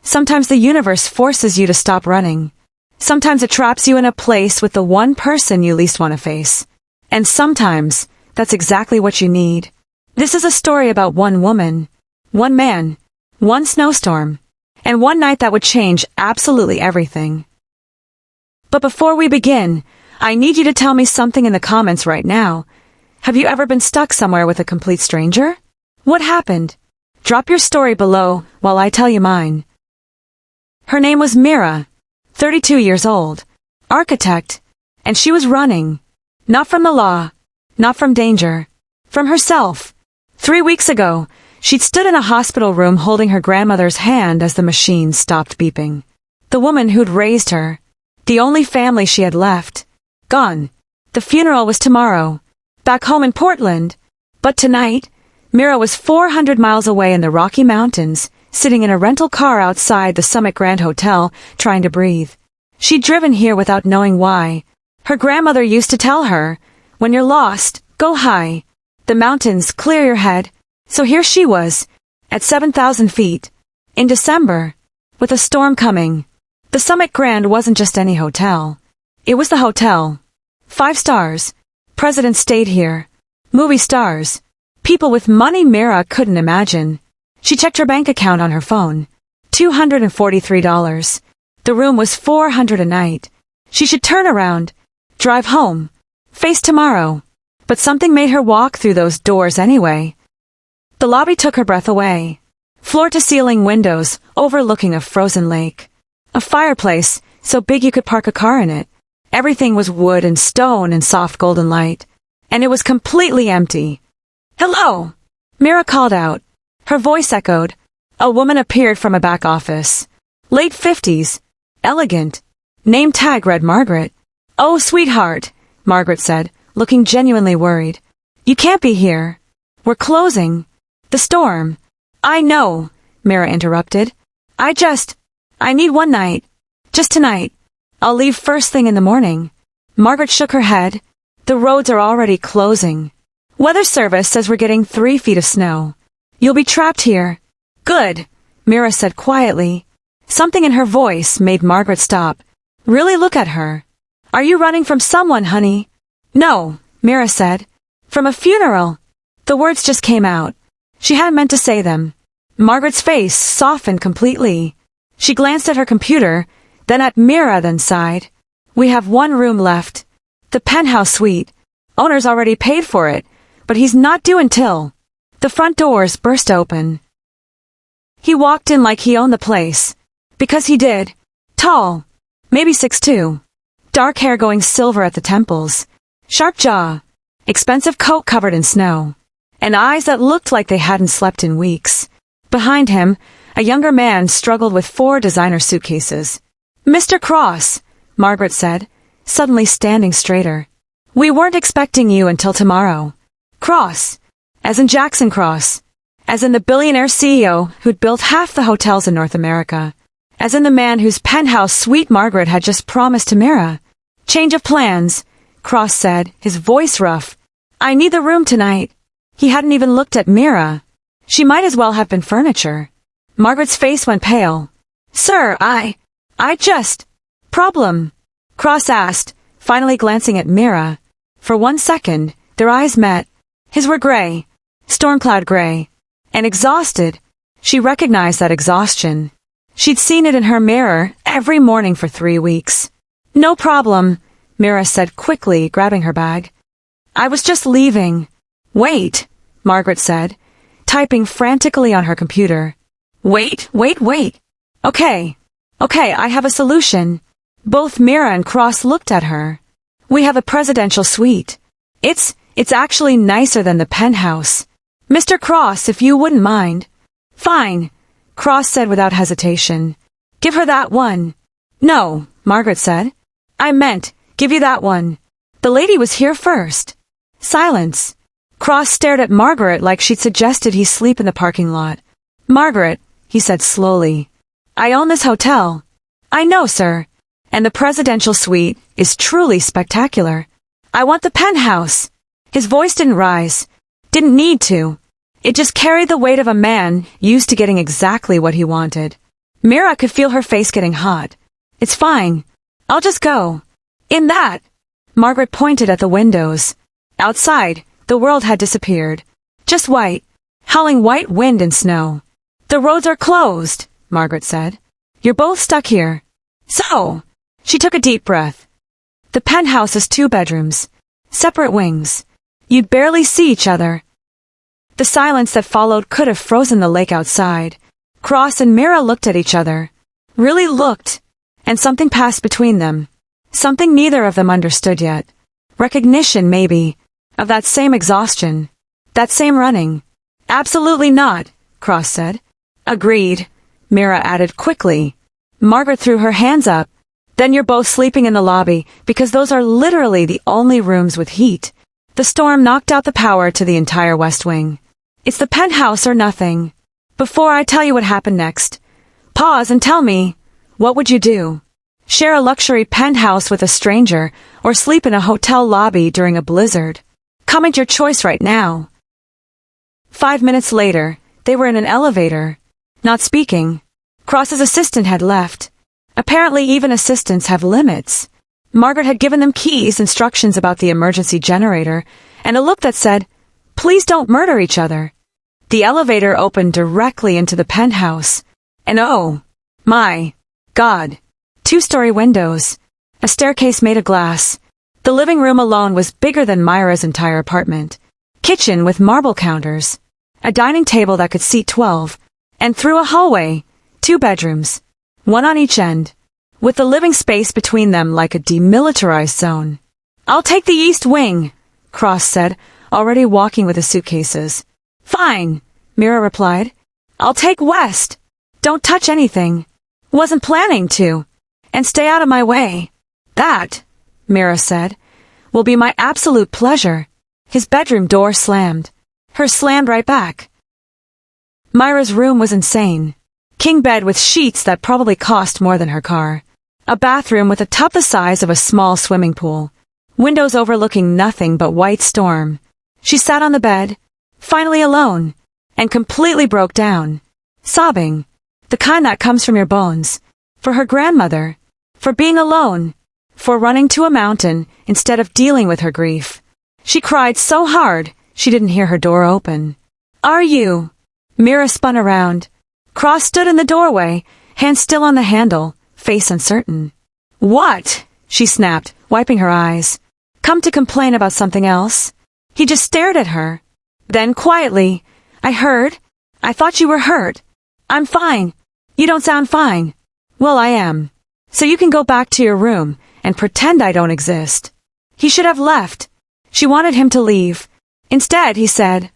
Sometimes the universe forces you to stop running. Sometimes it traps you in a place with the one person you least want to face. And sometimes, that's exactly what you need. This is a story about one woman, one man, one snowstorm, and one night that would change absolutely everything. But before we begin, I need you to tell me something in the comments right now. Have you ever been stuck somewhere with a complete stranger? What happened? Drop your story below while I tell you mine. Her name was Mira, 32 years old, architect, and she was running. Not from the law, not from danger, from herself. 3 weeks ago, she'd stood in a hospital room holding her grandmother's hand as the machine stopped beeping. The woman who'd raised her, the only family she had left, gone. The funeral was tomorrow, back home in Portland. But tonight, Mira was 400 miles away in the Rocky Mountains, sitting in a rental car outside the Summit Grand Hotel, trying to breathe. She'd driven here without knowing why. Her grandmother used to tell her, when you're lost, go high. The mountains clear your head. So here she was, at 7,000 feet, in December, with a storm coming. The Summit Grand wasn't just any hotel. It was the hotel. 5 stars. Presidents stayed here. Movie stars. People with money Mira couldn't imagine. She checked her bank account on her phone. $243. The room was $400 a night. She should turn around, drive home, face tomorrow. But something made her walk through those doors anyway. The lobby took her breath away. Floor-to-ceiling windows overlooking a frozen lake. A fireplace so big you could park a car in it. Everything was wood and stone and soft golden light. And it was completely empty. "Hello!" Mira called out. Her voice echoed. A woman appeared from a back office. Late 50s. Elegant. Name tag read Margaret. "Oh, sweetheart," Margaret said, looking genuinely worried. "You can't be here. We're closing. The storm." "I know," Mira interrupted. I need one night. Just tonight. I'll leave first thing in the morning." Margaret shook her head. "The roads are already closing. Weather service says we're getting 3 feet of snow. You'll be trapped here." "Good," Mira said quietly. Something in her voice made Margaret stop. Really look at her. "Are you running from someone, honey?" "No," Mira said. "From a funeral." The words just came out. She hadn't meant to say them. Margaret's face softened completely. She glanced at her computer, then at Mira, then sighed. "We have 1 room left. The penthouse suite. Owner's already paid for it, but he's not due until..." The front doors burst open. He walked in like he owned the place. Because he did. Tall. Maybe 6'2". Dark hair going silver at the temples. Sharp jaw. Expensive coat covered in snow. And eyes that looked like they hadn't slept in weeks. Behind him, a younger man struggled with 4 designer suitcases. "Mr. Cross," Margaret said, suddenly standing straighter. "We weren't expecting you until tomorrow." Cross. As in Jackson Cross. As in the billionaire CEO who'd built half the hotels in North America. As in the man whose penthouse suite Margaret had just promised to Mira. "Change of plans," Cross said, his voice rough. "I need the room tonight." He hadn't even looked at Mira. She might as well have been furniture. Margaret's face went pale. "Sir, I just..." "Problem?" Cross asked, finally glancing at Mira. For 1 second, their eyes met. His were gray. Storm cloud gray. And exhausted. She recognized that exhaustion. She'd seen it in her mirror every morning for 3 weeks. "No problem," Mira said quickly, grabbing her bag. "I was just leaving." "Wait," Margaret said, typing frantically on her computer. Wait. Okay, I have a solution." Both Mira and Cross looked at her. "We have a presidential suite. It's actually nicer than the penthouse. Mr. Cross, if you wouldn't mind." "Fine," Cross said without hesitation. "Give her that one." "No," Margaret said. "I meant, give you that one. The lady was here first." Silence. Cross stared at Margaret like she'd suggested he sleep in the parking lot. "Margaret," he said slowly, "I own this hotel." "I know, sir. And the presidential suite is truly spectacular. I want the penthouse." His voice didn't rise. Didn't need to. It just carried the weight of a man used to getting exactly what he wanted. Mira could feel her face getting hot. It's fine. I'll just go. In that, Margaret pointed at the windows. Outside, the world had disappeared. Just white, howling white wind and snow. The roads are closed, Margaret said. You're both stuck here. So, she took a deep breath. The penthouse has 2 bedrooms, separate wings. You'd barely see each other. The silence that followed could have frozen the lake outside. Cross and Mira looked at each other. Really looked. And something passed between them. Something neither of them understood yet. Recognition, maybe, of that same exhaustion. That same running. Absolutely not, Cross said. Agreed, Mira added quickly. Margaret threw her hands up. Then you're both sleeping in the lobby, because those are literally the only rooms with heat. The storm knocked out the power to the entire West Wing. It's the penthouse or nothing. Before I tell you what happened next, pause and tell me, what would you do? Share a luxury penthouse with a stranger, or sleep in a hotel lobby during a blizzard? Comment your choice right now. 5 minutes later, they were in an elevator. Not speaking. Cross's assistant had left. Apparently even assistants have limits. Margaret had given them keys, instructions about the emergency generator, and a look that said, please don't murder each other. The elevator opened directly into the penthouse. And oh, my God, 2-story windows, a staircase made of glass. The living room alone was bigger than Myra's entire apartment. Kitchen with marble counters, a dining table that could seat 12, and through a hallway, 2 bedrooms, one on each end, with the living space between them like a demilitarized zone. I'll take the East Wing, Cross said, already walking with the suitcases. Fine, Mira replied. I'll take West. Don't touch anything. Wasn't planning to. And stay out of my way. That, Mira said, will be my absolute pleasure. His bedroom door slammed. Hers slammed right back. Myra's room was insane. King bed with sheets that probably cost more than her car. A bathroom with a tub the size of a small swimming pool. Windows overlooking nothing but white storm. She sat on the bed, finally alone, and completely broke down, sobbing, the kind that comes from your bones, for her grandmother, for being alone, for running to a mountain instead of dealing with her grief. She cried so hard she didn't hear her door open. Are you? Mira spun around. Cross stood in the doorway, hand still on the handle, face uncertain. What? She snapped, wiping her eyes. Come to complain about something else? He just stared at her. Then quietly, I thought you were hurt. I'm fine. You don't sound fine. Well, I am. So you can go back to your room and pretend I don't exist. He should have left. She wanted him to leave. Instead, he said,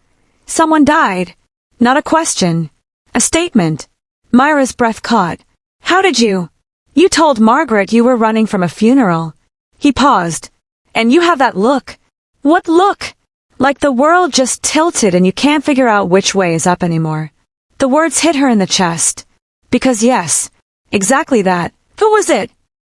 someone died. Not a question. A statement. Myra's breath caught. How did you? You told Margaret you were running from a funeral. He paused. And you have that look. What look? Like the world just tilted and you can't figure out which way is up anymore. The words hit her in the chest. Because yes, exactly that. Who was it?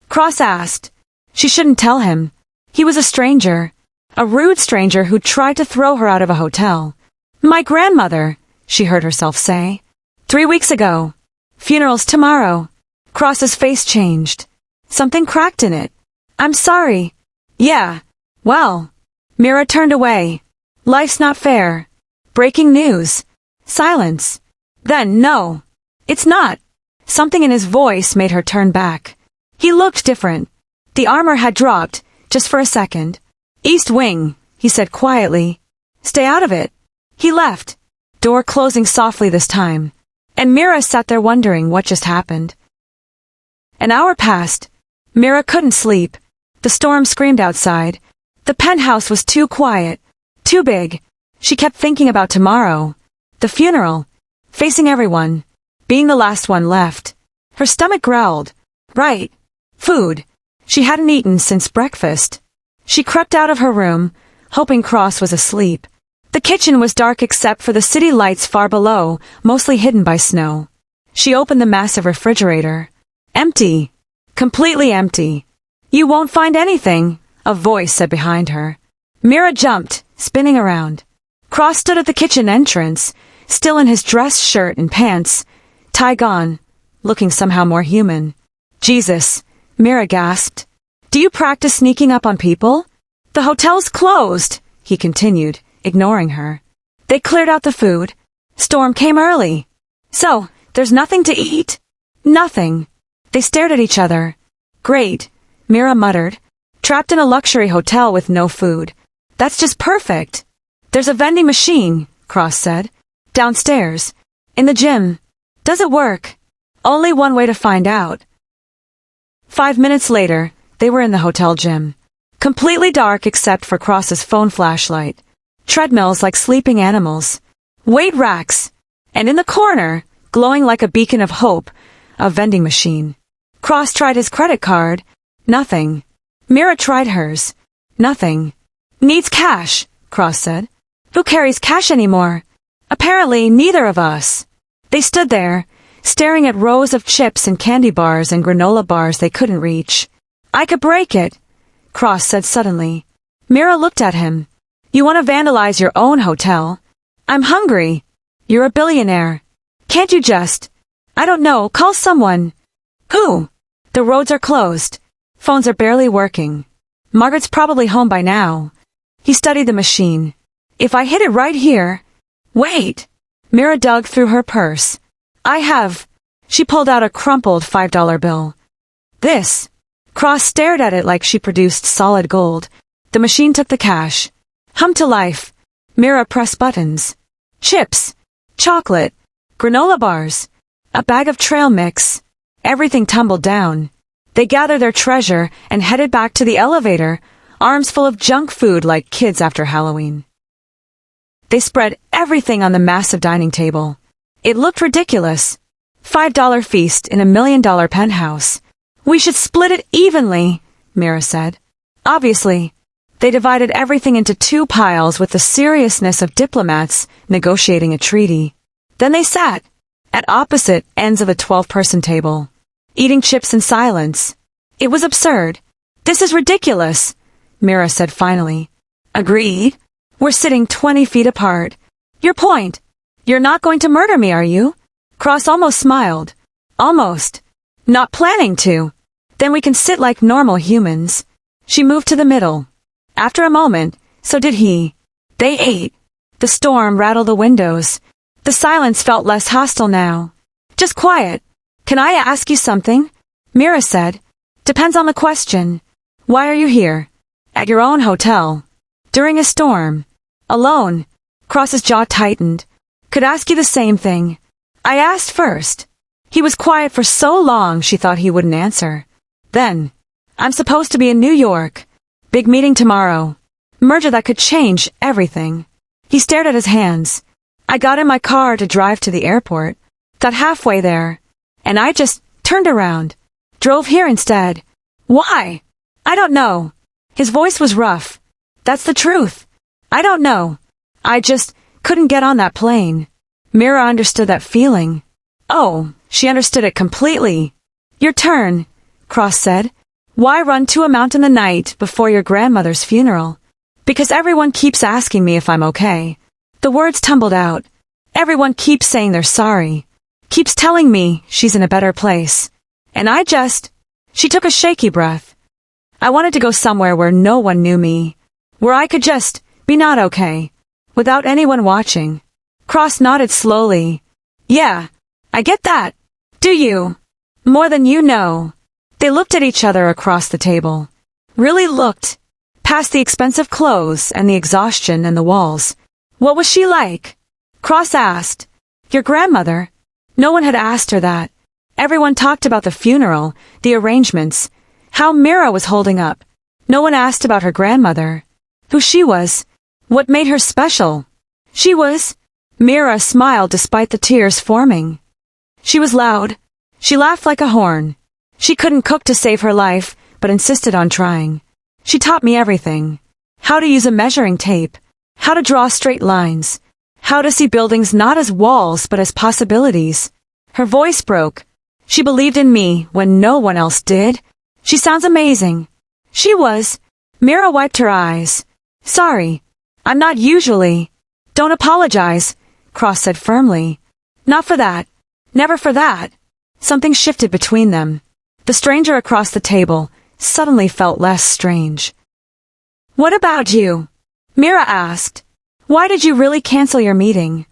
Cross asked. She shouldn't tell him. He was a stranger. A rude stranger who tried to throw her out of a hotel. My grandmother, she heard herself say. 3 weeks ago. Funeral's tomorrow. Cross's face changed. Something cracked in it. I'm sorry. Yeah. Well. Mira turned away. Life's not fair. Breaking news. Silence. Then no. It's not. Something in his voice made her turn back. He looked different. The armor had dropped, just for a second. East Wing, he said quietly. Stay out of it. He left. Door closing softly this time. And Mira sat there wondering what just happened. An hour passed. Mira couldn't sleep. The storm screamed outside. The penthouse was too quiet, too big. She kept thinking about tomorrow. The funeral. Facing everyone. Being the last one left. Her stomach growled. Right. Food. She hadn't eaten since breakfast. She crept out of her room, hoping Cross was asleep. The kitchen was dark except for the city lights far below, mostly hidden by snow. She opened the massive refrigerator. Empty. Completely empty. You won't find anything, a voice said behind her. Mira jumped, spinning around. Cross stood at the kitchen entrance, still in his dress shirt and pants, tie gone, looking somehow more human. Jesus, Mira gasped. Do you practice sneaking up on people? The hotel's closed, he continued, ignoring her. They cleared out the food. Storm came early. So, there's nothing to eat? Nothing. They stared at each other. Great, Mira muttered. Trapped in a luxury hotel with no food. That's just perfect. There's a vending machine, Cross said. Downstairs. In the gym. Does it work? Only one way to find out. 5 minutes later, they were in the hotel gym. Completely dark except for Cross's phone flashlight. Treadmills like sleeping animals. Weight racks. And in the corner, glowing like a beacon of hope, a vending machine. Cross tried his credit card. Nothing. Mira tried hers. Nothing. Needs cash, Cross said. Who carries cash anymore? Apparently neither of us. They stood there, staring at rows of chips and candy bars and granola bars they couldn't reach. I could break it, Cross said suddenly. Mira looked at him. You want to vandalize your own hotel? I'm hungry. You're a billionaire. Can't you just, I don't know, call someone? Who? The roads are closed. Phones are barely working. Margaret's probably home by now. He studied the machine. If I hit it right here... Wait! Mira dug through her purse. I have... She pulled out a crumpled $5 bill. This. Cross stared at it like she produced solid gold. The machine took the cash. Hum to life. Mira pressed buttons. Chips. Chocolate. Granola bars. A bag of trail mix. Everything tumbled down. They gathered their treasure and headed back to the elevator, arms full of junk food like kids after Halloween. They spread everything on the massive dining table. It looked ridiculous. $5 feast in $1 million penthouse. We should split it evenly, Mira said. Obviously, they divided everything into 2 piles with the seriousness of diplomats negotiating a treaty. Then they sat at opposite ends of a 12-person table, eating chips in silence. It was absurd. This is ridiculous, Mira said finally. Agreed. We're sitting 20 feet apart. Your point. You're not going to murder me, are you? Cross almost smiled. Almost. Not planning to. Then we can sit like normal humans. She moved to the middle. After a moment, so did he. They ate. The storm rattled the windows. The silence felt less hostile now. Just quiet. Can I ask you something? Mira said. Depends on the question. Why are you here? At your own hotel. During a storm. Alone. Cross's jaw tightened. Could ask you the same thing. I asked first. He was quiet for so long she thought he wouldn't answer. Then. I'm supposed to be in New York. Big meeting tomorrow. Merger that could change everything. He stared at his hands. I got in my car to drive to the airport. Got halfway there. And I just turned around. Drove here instead. Why? I don't know. His voice was rough. That's the truth. I don't know. I just couldn't get on that plane. Mira understood that feeling. Oh, she understood it completely. Your turn, Cross said. Why run to a mountain the night before your grandmother's funeral? Because everyone keeps asking me if I'm okay. The words tumbled out. Everyone keeps saying they're sorry. Keeps telling me she's in a better place. And I just... She took a shaky breath. I wanted to go somewhere where no one knew me. Where I could just be not okay. Without anyone watching. Cross nodded slowly. Yeah, I get that. Do you? More than you know. They looked at each other across the table. Really looked. Past the expensive clothes and the exhaustion and the walls. What was she like? Cross asked. Your grandmother? No one had asked her that. Everyone talked about the funeral, the arrangements, how Mira was holding up. No one asked about her grandmother. Who she was. What made her special. She was... Mira smiled despite the tears forming. She was loud. She laughed like a horn. She couldn't cook to save her life, but insisted on trying. She taught me everything. How to use a measuring tape. How to draw straight lines. How to see buildings not as walls but as possibilities. Her voice broke. She believed in me when no one else did. She sounds amazing. She was. Mira wiped her eyes. Sorry. I'm not usually. Don't apologize, Cross said firmly. Not for that. Never for that. Something shifted between them. The stranger across the table suddenly felt less strange. "What about you?" Mira asked. "Why did you really cancel your meeting?"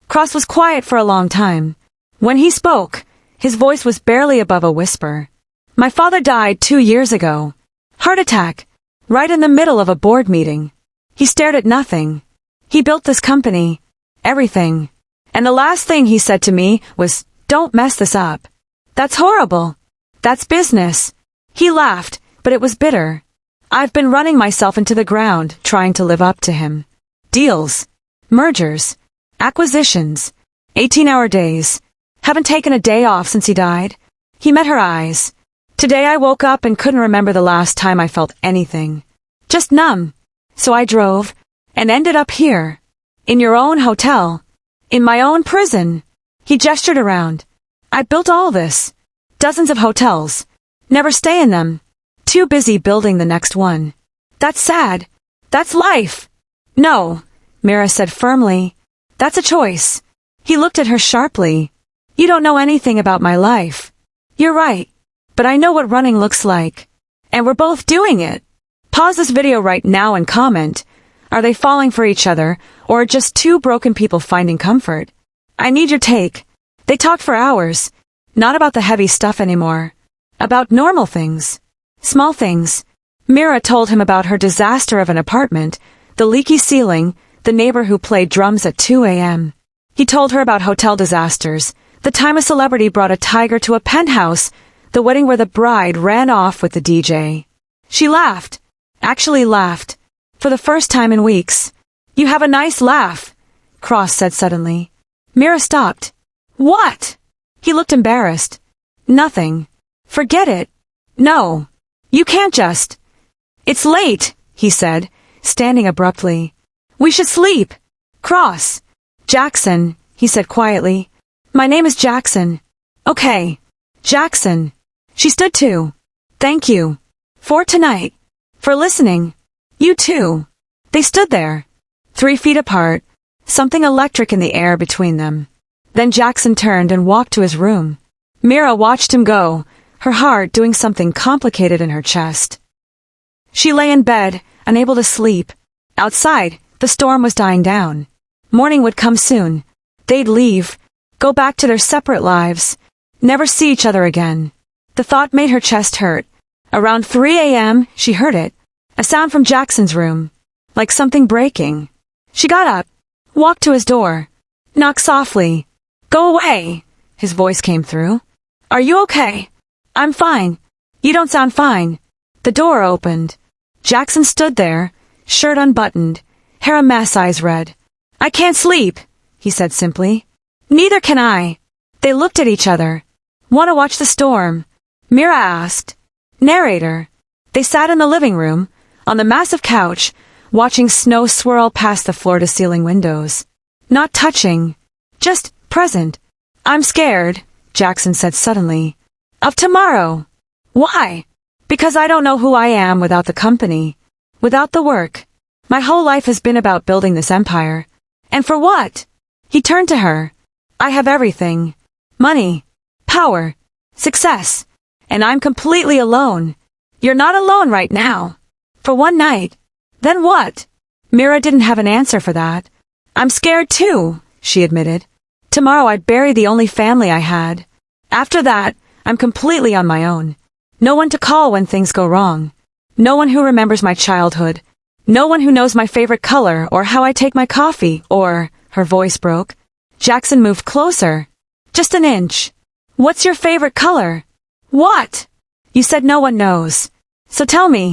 Cross was quiet for a long time. When he spoke, his voice was barely above a whisper. "My father died 2 years ago. Heart attack, right in the middle of a board meeting. He stared at nothing. He built this company, everything. And the last thing he said to me was, 'Don't mess this up. That's horrible. That's business.'" He laughed, but it was bitter. "I've been running myself into the ground trying to live up to him. Deals, mergers, acquisitions, 18-hour days. Haven't taken a day off since he died." He met her eyes. "Today I woke up and couldn't remember the last time I felt anything. Just numb. So I drove and ended up here. In your own hotel. In my own prison." He gestured around. "I built all this. Dozens of hotels. Never stay in them. Too busy building the next one. That's sad. That's life." "No," Mira said firmly. "That's a choice." He looked at her sharply. "You don't know anything about my life." "You're right. But I know what running looks like. And we're both doing it." Pause this video right now and comment. Are they falling for each other, or just two broken people finding comfort? I need your take. They talked for hours. Not about the heavy stuff anymore. About normal things. Small things. Mira told him about her disaster of an apartment, the leaky ceiling, the neighbor who played drums at 2 a.m. He told her about hotel disasters, the time a celebrity brought a tiger to a penthouse, the wedding where the bride ran off with the DJ. She laughed. Actually laughed. For the first time in weeks. "You have a nice laugh," Cross said suddenly. Mira stopped. "What?" He looked embarrassed. "Nothing. Forget it. No. You can't just." "It's late," he said, standing abruptly. "We should sleep." "Cross." "Jackson," he said quietly. "My name is Jackson." "Okay. Jackson." She stood too. "Thank you. For tonight. For listening. You too." They stood there, 3 feet apart, something electric in the air between them. Then Jackson turned and walked to his room. Mira watched him go, her heart doing something complicated in her chest. She lay in bed, unable to sleep. Outside, the storm was dying down. Morning would come soon. They'd leave, go back to their separate lives, never see each other again. The thought made her chest hurt. Around 3 a.m., she heard it. A sound from Jackson's room. Like something breaking. She got up, walked to his door. Knocked softly. "Go away," his voice came through. "Are you okay?" "I'm fine." "You don't sound fine." The door opened. Jackson stood there, shirt unbuttoned, hair a mess, eyes red. "I can't sleep," he said simply. "Neither can I." They looked at each other. "Want to watch the storm?" Mira asked. Narrator. They sat in the living room, on the massive couch, watching snow swirl past the floor-to-ceiling windows. Not touching. Just present. "I'm scared," Jackson said suddenly. "Of tomorrow." "Why?" "Because I don't know who I am without the company. Without the work. My whole life has been about building this empire. And for what?" He turned to her. "I have everything. Money. Power. Success. And I'm completely alone. You're not alone right now. For one night. Then what?" Mira didn't have an answer for that. "I'm scared too," she admitted. "Tomorrow I'd bury the only family I had. After that, I'm completely on my own. No one to call when things go wrong. No one who remembers my childhood. No one who knows my favorite color or how I take my coffee or..." Her voice broke. Jackson moved closer. Just an inch. "What's your favorite color?" "What?" "You said no one knows. So tell me,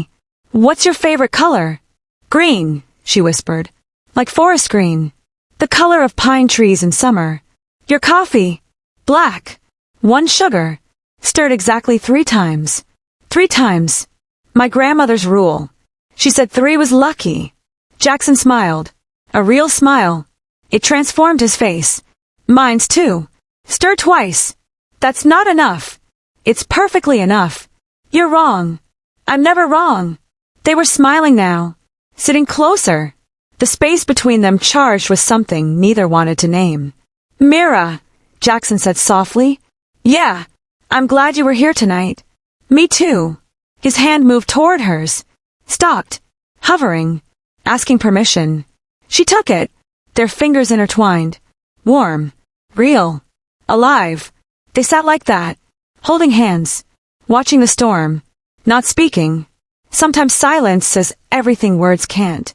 what's your favorite color?" "Green," she whispered. "Like forest green. The color of pine trees in summer." "Your coffee?" "Black. 1 sugar. Stirred exactly 3 times. 3 times. My grandmother's rule. She said 3 was lucky." Jackson smiled. A real smile. It transformed his face. "Mine's too. Stir twice. That's not enough." "It's perfectly enough." "You're wrong." "I'm never wrong." They were smiling now. Sitting closer. The space between them charged with something neither wanted to name. "Mira," Jackson said softly. "Yeah, I'm glad you were here tonight. Me too. His hand moved toward hers. Stopped. Hovering. Asking permission. She took it. Their fingers intertwined. Warm. Real. Alive. They sat like that. Holding hands. Watching the storm. Not speaking. Sometimes silence says everything words can't.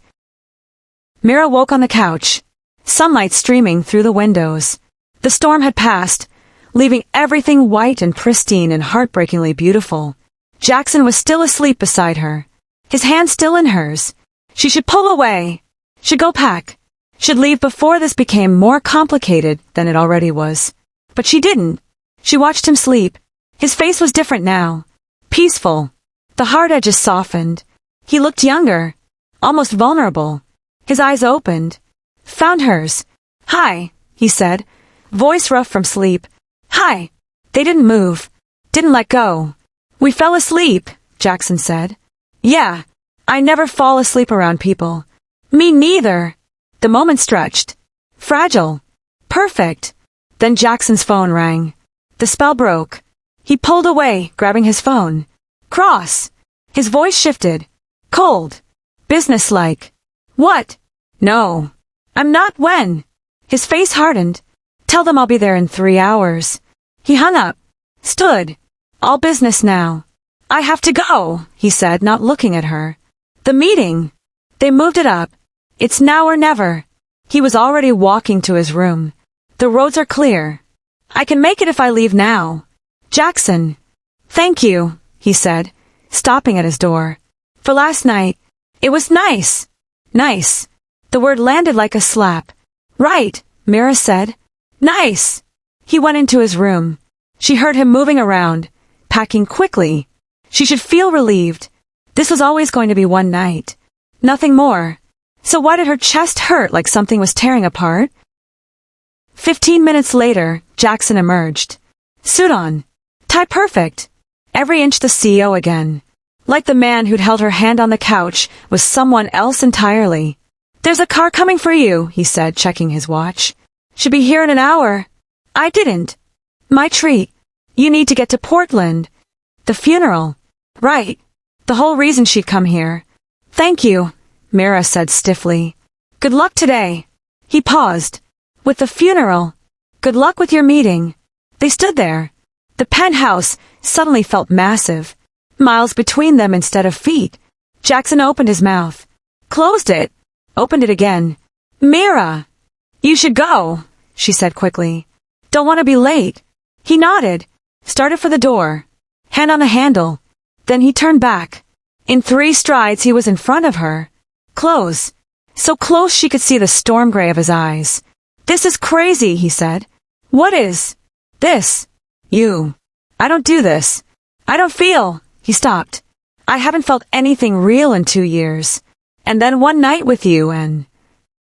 Mira woke on the couch. Sunlight streaming through the windows. The storm had passed, leaving everything white and pristine and heartbreakingly beautiful. Jackson was still asleep beside her. His hand still in hers. She should pull away. Should go pack. Should leave before this became more complicated than it already was. But she didn't. She watched him sleep. His face was different now. Peaceful. The hard edges softened. He looked younger. Almost vulnerable. His eyes opened. Found hers. Hi, he said. Voice rough from sleep. Hi. They didn't move. Didn't let go. We fell asleep, Jackson said. Yeah. I never fall asleep around people. Me neither. The moment stretched. Fragile. Perfect. Then Jackson's phone rang. The spell broke. He pulled away, grabbing his phone. Cross. His voice shifted. Cold. Businesslike. What? No. I'm not when. His face hardened. Tell them I'll be there in 3 hours. He hung up. Stood. All business now. I have to go, he said, not looking at her. The meeting. They moved it up. It's now or never. He was already walking to his room. The roads are clear. I can make it if I leave now. Jackson. Thank you, he said, stopping at his door. For last night. It was nice. Nice. The word landed like a slap. Right, Mira said. Nice. He went into his room. She heard him moving around, packing quickly. She should feel relieved. This was always going to be one night. Nothing more. So why did her chest hurt like something was tearing apart? 15 minutes later, Jackson emerged. Suit on. Tie perfect. Every inch the CEO again. Like the man who'd held her hand on the couch was someone else entirely. There's a car coming for you, he said, checking his watch. Should be here in an hour. I didn't. My treat. You need to get to Portland. The funeral. Right. The whole reason she'd come here. Thank you, Mira said stiffly. Good luck today. He paused. With the funeral. Good luck with your meeting. They stood there. The penthouse suddenly felt massive. Miles between them instead of feet. Jackson opened his mouth. Closed it. Opened it again. Mira! You should go, she said quickly. Don't want to be late. He nodded. Started for the door. Hand on the handle. Then he turned back. In 3 strides he was in front of her. Close. So close she could see the storm gray of his eyes. This is crazy, he said. What is? This. You. I don't do this. I don't feel. He stopped. I haven't felt anything real in 2 years. And then one night with you and...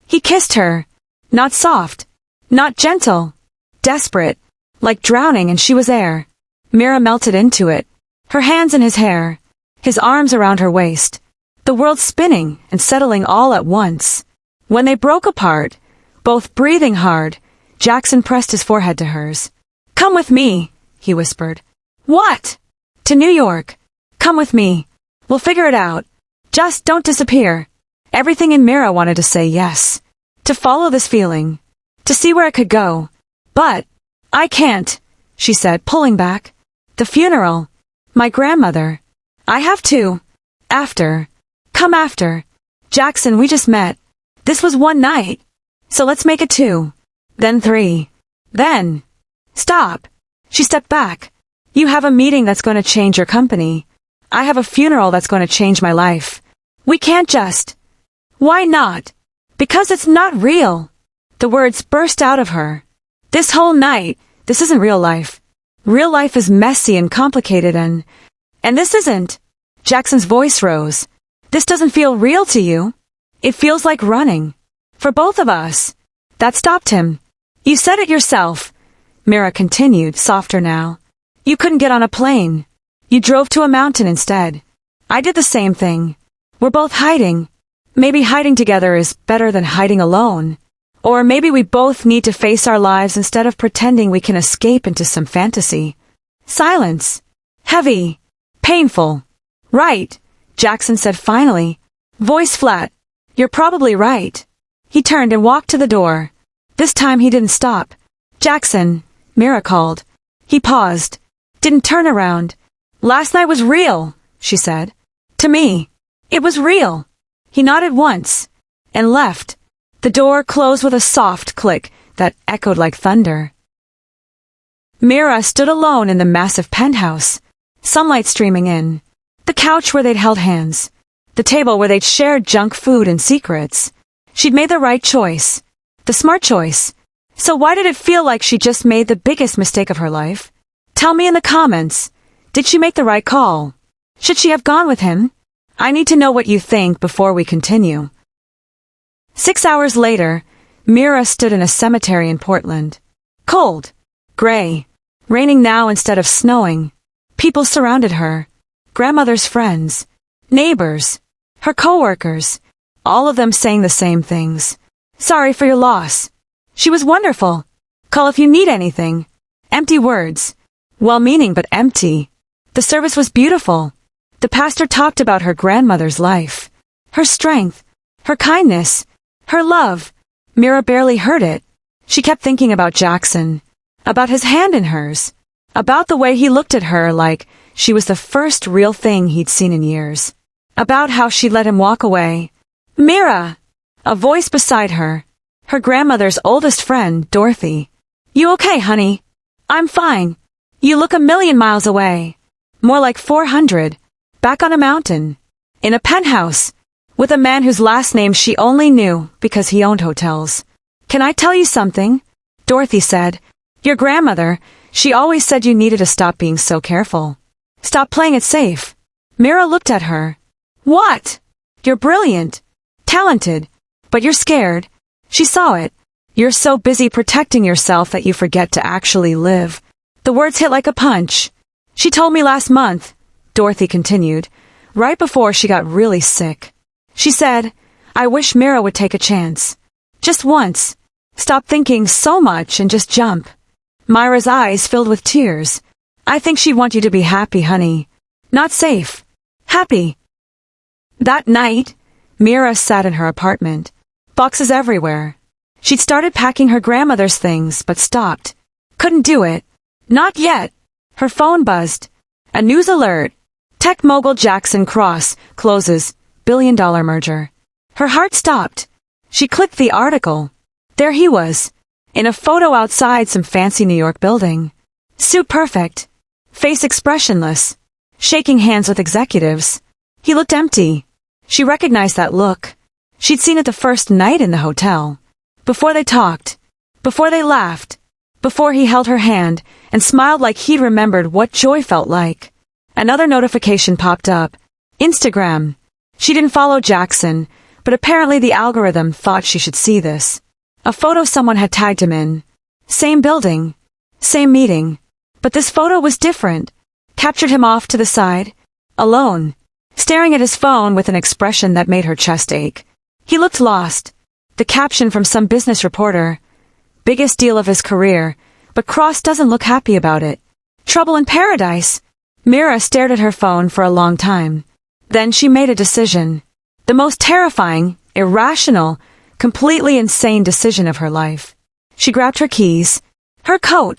He kissed her. Not soft. Not gentle. Desperate. Like drowning and she was air. Mira melted into it. Her hands in his hair. His arms around her waist. The world spinning and settling all at once. When they broke apart, both breathing hard, Jackson pressed his forehead to hers. Come with me, he whispered. What? To New York. Come with me. We'll figure it out. Just don't disappear. Everything in Mira wanted to say yes. To follow this feeling. To see where it could go. But, I can't, she said, pulling back. The funeral. My grandmother. I have to. After. Come after. Jackson, we just met. This was one night. So let's make it 2. Then 3. Then. Stop. She stepped back. You have a meeting that's going to change your company. I have a funeral that's going to change my life. We can't just... Why not? Because it's not real. The words burst out of her. This whole night, this isn't real life. Real life is messy and complicated and this isn't. Jackson's voice rose. This doesn't feel real to you. It feels like running. For both of us. That stopped him. You said it yourself. Mira continued, softer now. You couldn't get on a plane. You drove to a mountain instead. I did the same thing. We're both hiding. Maybe hiding together is better than hiding alone. Or maybe we both need to face our lives instead of pretending we can escape into some fantasy. Silence. Heavy. Painful. Right, Jackson said finally, voice flat. You're probably right. He turned and walked to the door. This time he didn't stop. Jackson, Mira called. He paused. Didn't turn around. Last night was real, she said. To me. It was real. He nodded once and left. The door closed with a soft click that echoed like thunder. Mira stood alone in the massive penthouse, sunlight streaming in, the couch where they'd held hands, the table where they'd shared junk food and secrets. She'd made the right choice, the smart choice. So why did it feel like she just made the biggest mistake of her life? Tell me in the comments, did she make the right call? Should she have gone with him? I need to know what you think before we continue. 6 hours later, Mira stood in a cemetery in Portland. Cold. Gray. Raining now instead of snowing. People surrounded her. Grandmother's friends. Neighbors. Her coworkers. All of them saying the same things. Sorry for your loss. She was wonderful. Call if you need anything. Empty words. Well-meaning but empty. The service was beautiful. The pastor talked about her grandmother's life. Her strength. Her kindness. Her love. Mira barely heard it. She kept thinking about Jackson. About his hand in hers. About the way he looked at her like she was the first real thing he'd seen in years. About how she let him walk away. Mira! A voice beside her. Her grandmother's oldest friend, Dorothy. You okay, honey? I'm fine. You look 1,000,000 miles away. More like 400. Back on a mountain. In a penthouse. With a man whose last name she only knew because he owned hotels. Can I tell you something? Dorothy said. Your grandmother, she always said you needed to stop being so careful. Stop playing it safe. Mira looked at her. What? You're brilliant. Talented. But you're scared. She saw it. You're so busy protecting yourself that you forget to actually live. The words hit like a punch. She told me last month, Dorothy continued, right before she got really sick. She said, I wish Mira would take a chance. Just once. Stop thinking so much and just jump. Myra's eyes filled with tears. I think she'd want you to be happy, honey. Not safe. Happy. That night, Mira sat in her apartment. Boxes everywhere. She'd started packing her grandmother's things, but stopped. Couldn't do it. Not yet. Her phone buzzed. A news alert. Tech mogul Jackson Cross closes billion-dollar merger. Her heart stopped. She clicked the article. There he was. In a photo outside some fancy New York building. Suit perfect. Face expressionless. Shaking hands with executives. He looked empty. She recognized that look. She'd seen it the first night in the hotel. Before they talked. Before they laughed. Before he held her hand and smiled like he'd remembered what joy felt like. Another notification popped up. Instagram. She didn't follow Jackson, but apparently the algorithm thought she should see this. A photo someone had tagged him in. Same building. Same meeting. But this photo was different. Captured him off to the side. Alone. Staring at his phone with an expression that made her chest ache. He looked lost. The caption from some business reporter. Biggest deal of his career, but Cross doesn't look happy about it. Trouble in paradise. Mira stared at her phone for a long time. Then she made a decision. The most terrifying, irrational, completely insane decision of her life. She grabbed her keys, her coat,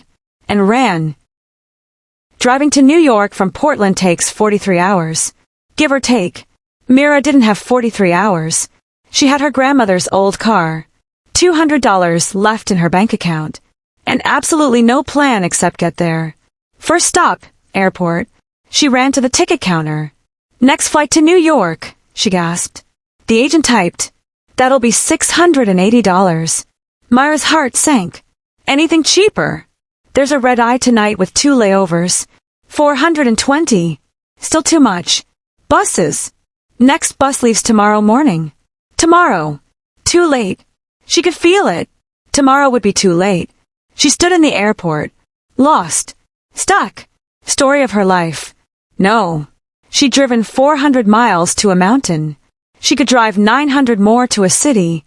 and ran. Driving to New York from Portland takes 43 hours. Give or take. Mira didn't have 43 hours. She had her grandmother's old car. $200 left in her bank account. And absolutely no plan except get there. First stop, airport. She ran to the ticket counter. Next flight to New York, she gasped. The agent typed. That'll be $680. Myra's heart sank. Anything cheaper? There's a red-eye tonight with 2 layovers. $420. Still too much. Buses. Next bus leaves tomorrow morning. Tomorrow. Too late. She could feel it. Tomorrow would be too late. She stood in the airport. Lost. Stuck. Story of her life. No. She'd driven 400 miles to a mountain. She could drive 900 more to a city.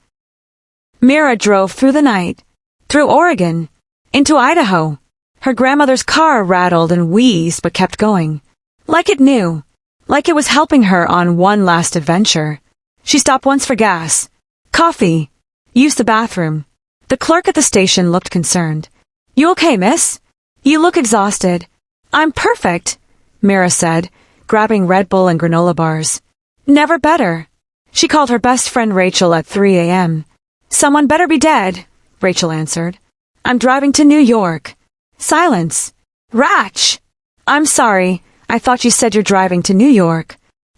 Mira drove through the night. Through Oregon. Into Idaho. Her grandmother's car rattled and wheezed but kept going. Like it knew. Like it was helping her on one last adventure. She stopped once for gas. Coffee. Used the bathroom. The clerk at the station looked concerned. You okay, miss? You look exhausted. I'm perfect, Mira said, grabbing Red Bull and granola bars. Never better. She called her best friend Rachel at 3 a.m. Someone better be dead, Rachel answered. I'm driving to New York. Silence. Ratch! I'm sorry. I thought you said you're driving to New York.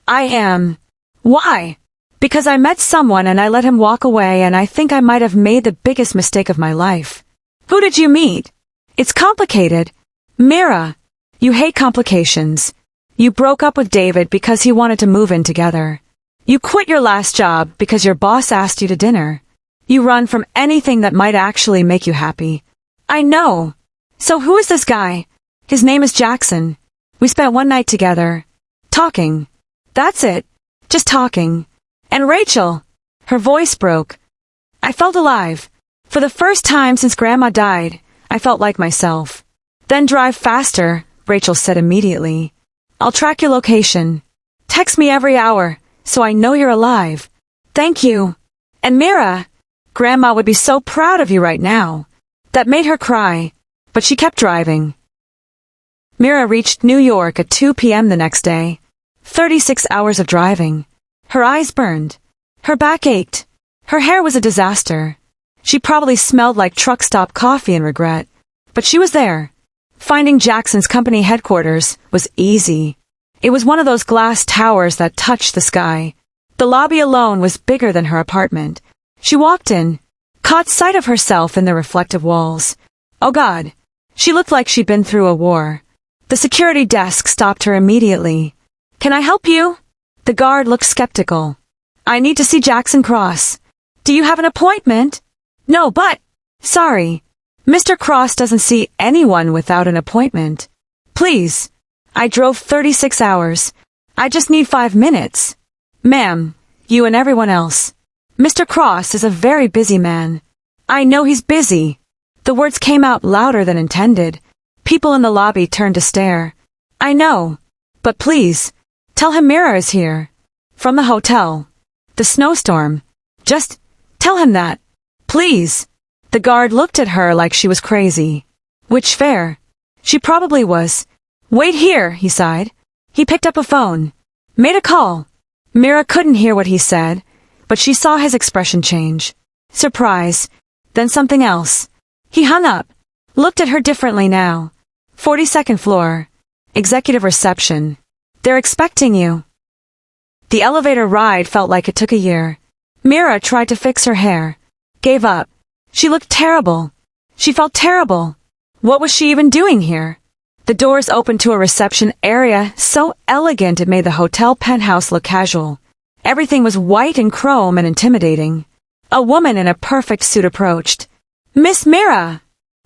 I am. Why? Because I met someone and I let him walk away and I think I might have made the biggest mistake of my life. Who did you meet? It's complicated. Mira. You hate complications. You broke up with David because he wanted to move in together. You quit your last job because your boss asked you to dinner. You run from anything that might actually make you happy. I know. So who is this guy? His name is Jackson. We spent one night together. Talking. That's it. Just talking. And Rachel. Her voice broke. I felt alive. For the first time since Grandma died, I felt like myself. Then drive faster, Rachel said immediately. I'll track your location. Text me every hour, so I know you're alive. Thank you. And Mira, Grandma would be so proud of you right now. That made her cry, but she kept driving. Mira reached New York at 2 p.m. the next day. 36 hours of driving. Her eyes burned. Her back ached. Her hair was a disaster. She probably smelled like truck stop coffee in regret. But she was there. Finding Jackson's company headquarters was easy. It was one of those glass towers that touched the sky. The lobby alone was bigger than her apartment. She walked in, caught sight of herself in the reflective walls. Oh God. She looked like she'd been through a war. The security desk stopped her immediately. Can I help you? The guard looked skeptical. I need to see Jackson Cross. Do you have an appointment? No, but... Sorry. Mr. Cross doesn't see anyone without an appointment. Please. I drove 36 hours. I just need 5 minutes. Ma'am, you and everyone else. Mr. Cross is a very busy man. I know he's busy. The words came out louder than intended. People in the lobby turned to stare. I know. But please, tell him Mira is here. From the hotel. The Snowstorm. Just tell him that. Please. The guard looked at her like she was crazy. Which fair? She probably was. Wait here, he sighed. He picked up a phone. Made a call. Mira couldn't hear what he said, but she saw his expression change. Surprise. Then something else. He hung up. Looked at her differently now. 42nd floor. Executive reception. They're expecting you. The elevator ride felt like it took a year. Mira tried to fix her hair. Gave up. She looked terrible. She felt terrible. What was she even doing here? The doors opened to a reception area so elegant it made the hotel penthouse look casual. Everything was white and chrome and intimidating. A woman in a perfect suit approached. Miss Mira!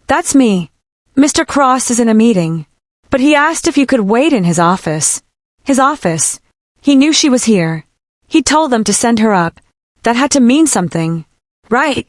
That's me. Mr. Cross is in a meeting. But he asked if you could wait in his office. His office. He knew she was here. He told them to send her up. That had to mean something. Right.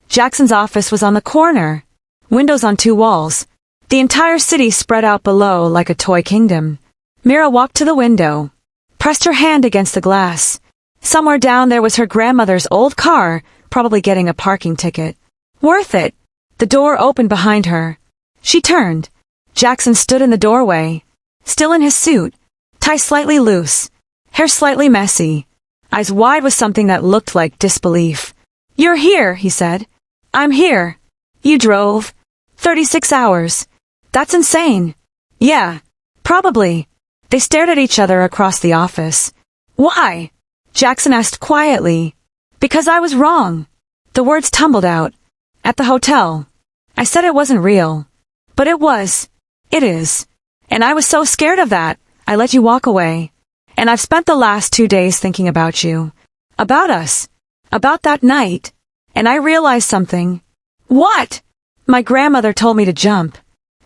Jackson's office was on the corner. Windows on 2 walls. The entire city spread out below like a toy kingdom. Mira walked to the window. Pressed her hand against the glass. Somewhere down there was her grandmother's old car, probably getting a parking ticket. Worth it. The door opened behind her. She turned. Jackson stood in the doorway. Still in his suit. Tie slightly loose. Hair slightly messy. Eyes wide with something that looked like disbelief. You're here, he said. I'm here. You drove. 36 hours. That's insane. Yeah. Probably. They stared at each other across the office. Why? Jackson asked quietly. Because I was wrong. The words tumbled out. At the hotel. I said it wasn't real. But it was. It is. And I was so scared of that, I let you walk away. And I've spent the last 2 days thinking about you. About us. About that night. And I realized something. What? My grandmother told me to jump.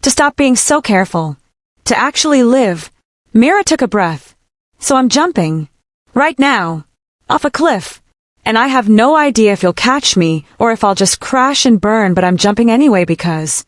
To stop being so careful. To actually live. Mira took a breath. So I'm jumping. Right now. Off a cliff. And I have no idea if you'll catch me or if I'll just crash and burn, but I'm jumping anyway because...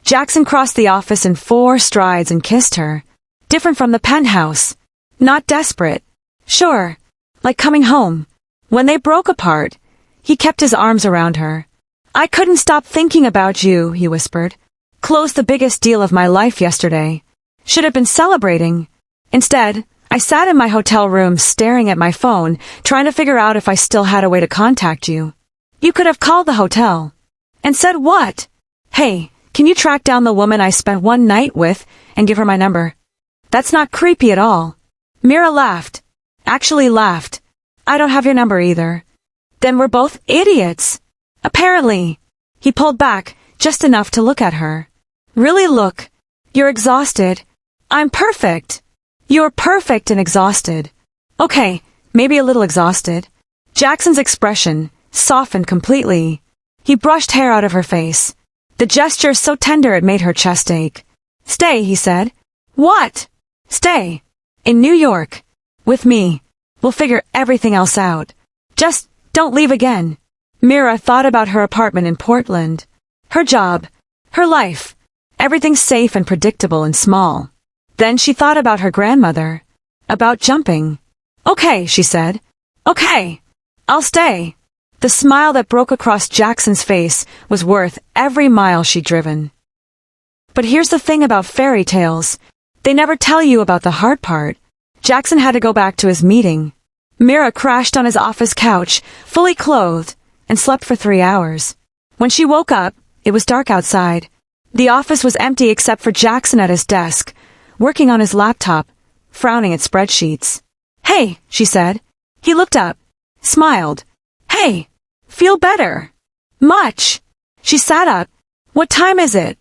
Jackson crossed the office in 4 strides and kissed her. Different from the penthouse. Not desperate. Sure. Like coming home. When they broke apart, he kept his arms around her. I couldn't stop thinking about you, he whispered. Closed the biggest deal of my life yesterday. Should have been celebrating. Instead, I sat in my hotel room staring at my phone, trying to figure out if I still had a way to contact you. You could have called the hotel. And said what? Hey, can you track down the woman I spent one night with and give her my number? That's not creepy at all. Mira laughed. Actually laughed. I don't have your number either. Then we're both idiots. Apparently. He pulled back, just enough to look at her. Really look. You're exhausted. I'm perfect. You're perfect and exhausted. Okay, maybe a little exhausted. Jackson's expression softened completely. He brushed hair out of her face. The gesture so tender it made her chest ache. Stay, he said. What? Stay. In New York. With me. We'll figure everything else out. Just don't leave again. Mira thought about her apartment in Portland. Her job. Her life. Everything safe and predictable and small. Then she thought about her grandmother. About jumping. Okay, she said. Okay. I'll stay. The smile that broke across Jackson's face was worth every mile she'd driven. But here's the thing about fairy tales. They never tell you about the hard part. Jackson had to go back to his meeting. Mira crashed on his office couch, fully clothed, and slept for 3 hours. When she woke up, it was dark outside. The office was empty except for Jackson at his desk, working on his laptop, frowning at spreadsheets. Hey, she said. He looked up, smiled. Hey, feel better. Much. She sat up. What time is it?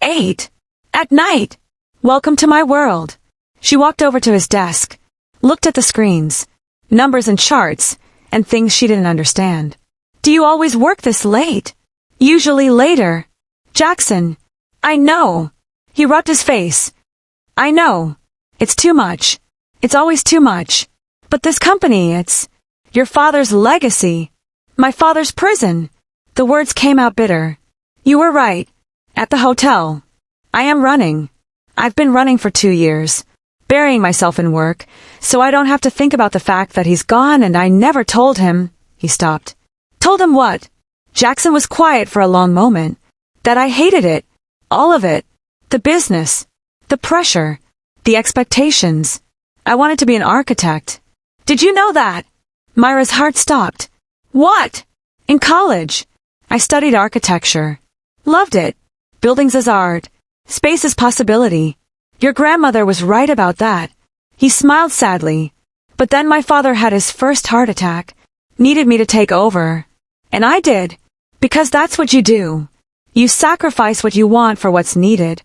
8. At night. Welcome to my world. She walked over to his desk, looked at the screens, numbers and charts, and things she didn't understand. Do you always work this late? Usually later. Jackson. I know. He rubbed his face. I know. It's too much. It's always too much. But this company, it's your father's legacy. My father's prison. The words came out bitter. You were right. At the hotel. I am running. I've been running for 2 years, burying myself in work, so I don't have to think about the fact that he's gone and I never told him. He stopped. Told him what? Jackson was quiet for a long moment. That I hated it. All of it. The business. The pressure. The expectations. I wanted to be an architect. Did you know that? Myra's heart stopped. What? In college. I studied architecture. Loved it. Buildings as art. Space as possibility. Your grandmother was right about that. He smiled sadly. But then my father had his first heart attack. Needed me to take over. And I did. Because that's what you do. You sacrifice what you want for what's needed.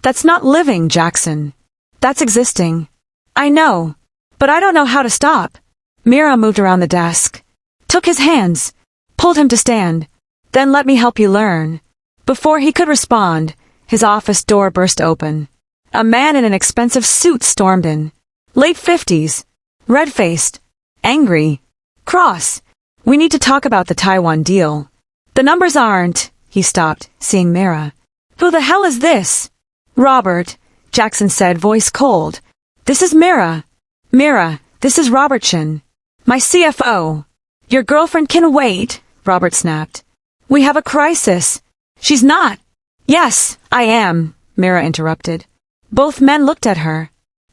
That's not living, Jackson. That's existing. I know. But I don't know how to stop. Mira moved around the desk. Took his hands. Pulled him to stand. Then let me help you learn. Before he could respond, his office door burst open. A man in an expensive suit stormed in. Late 50s. Red-faced. Angry. Cross. We need to talk about the Taiwan deal. The numbers aren't... He stopped, seeing Mira. Who the hell is this? Robert, Jackson said, voice cold. This is Mira. Mira, this is Robertson. My CFO. Your girlfriend can wait, Robert snapped. We have a crisis. She's not. Yes, I am, Mira interrupted. Both men looked at her.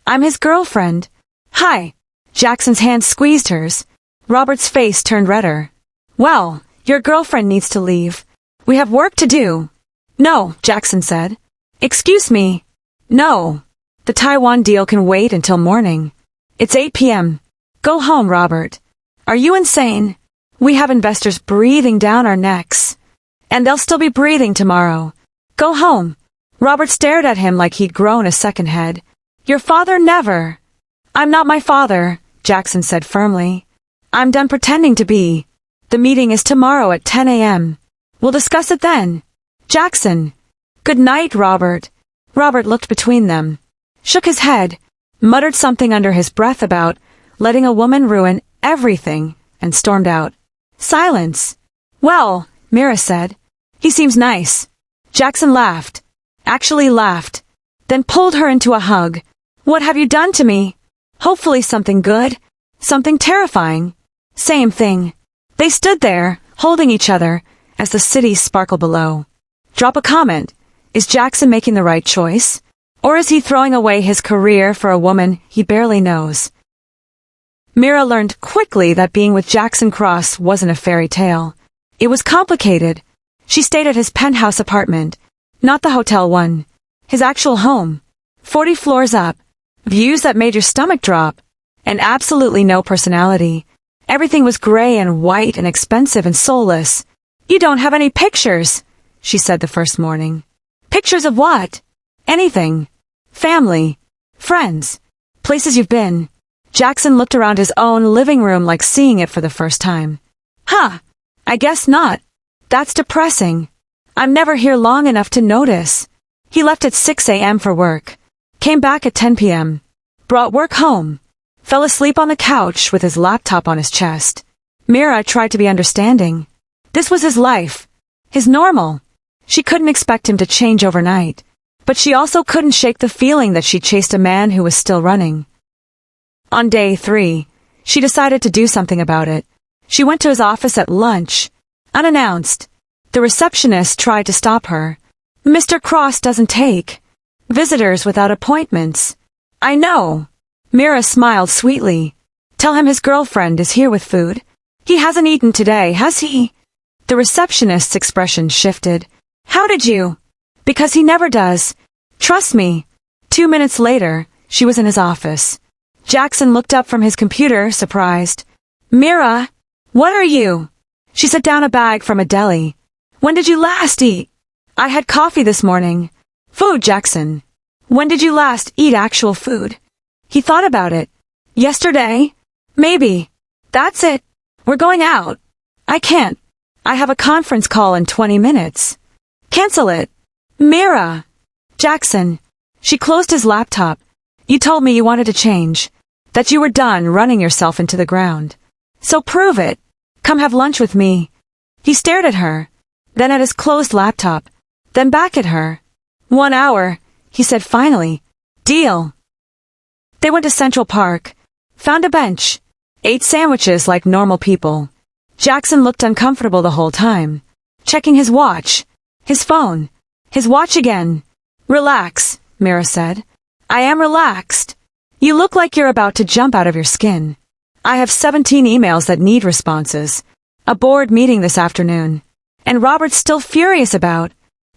I'm his girlfriend. Hi. Jackson's hand squeezed hers. Robert's face turned redder. Well, your girlfriend needs to leave. We have work to do. No, Jackson said. Excuse me. No. The Taiwan deal can wait until morning. It's 8 p.m. Go home, Robert. Are you insane? We have investors breathing down our necks. And they'll still be breathing tomorrow. Go home. Robert stared at him like he'd grown a second head. Your father never. I'm not my father, Jackson said firmly. I'm done pretending to be. The meeting is tomorrow at 10 a.m. We'll discuss it then. Jackson. Good night, Robert. Robert looked between them, shook his head, muttered something under his breath about letting a woman ruin everything, and stormed out. Silence. Well, Mira said. He seems nice. Jackson laughed. actually laughed, then pulled her into a hug. What have you done to me? Hopefully something good, something terrifying. Same thing. They stood there, holding each other, as the city sparkled below. Drop a comment. Is Jackson making the right choice? Or is he throwing away his career for a woman he barely knows? Mira learned quickly that being with Jackson Cross wasn't a fairy tale. It was complicated. She stayed at his penthouse apartment, not the hotel one. His actual home. 40 floors up. Views that made your stomach drop. And absolutely no personality. Everything was gray and white and expensive and soulless. You don't have any pictures, she said the first morning. Pictures of what? Anything. Family. Friends. Places you've been. Jackson looked around his own living room like seeing it for the first time. Huh. I guess not. That's depressing. I'm never here long enough to notice. He left at 6 a.m. for work. Came back at 10 p.m. Brought work home. Fell asleep on the couch with his laptop on his chest. Mira tried to be understanding. This was his life. His normal. She couldn't expect him to change overnight. But she also couldn't shake the feeling that she chased a man who was still running. On day 3, she decided to do something about it. She went to his office at lunch. Unannounced. The receptionist tried to stop her. Mr. Cross doesn't take visitors without appointments. I know. Mira smiled sweetly. Tell him his girlfriend is here with food. He hasn't eaten today, has he? The receptionist's expression shifted. How did you? Because he never does. Trust me. 2 minutes later, she was in his office. Jackson looked up from his computer, surprised. Mira, what are you? She set down a bag from a deli. When did you last eat? I had coffee this morning. Food, Jackson. When did you last eat actual food? He thought about it. Yesterday? Maybe. That's it. We're going out. I can't. I have a conference call in 20 minutes. Cancel it. Mira. Jackson. She closed his laptop. You told me you wanted to change. That you were done running yourself into the ground. So prove it. Come have lunch with me. He stared at her, then at his closed laptop, then back at her. 1 hour, he said finally. Deal. They went to Central Park, found a bench, ate sandwiches like normal people. Jackson looked uncomfortable the whole time, checking his watch, his phone, his watch again. Relax, Mira said. I am relaxed. You look like you're about to jump out of your skin. I have 17 emails that need responses. A board meeting this afternoon. And Robert's still furious about.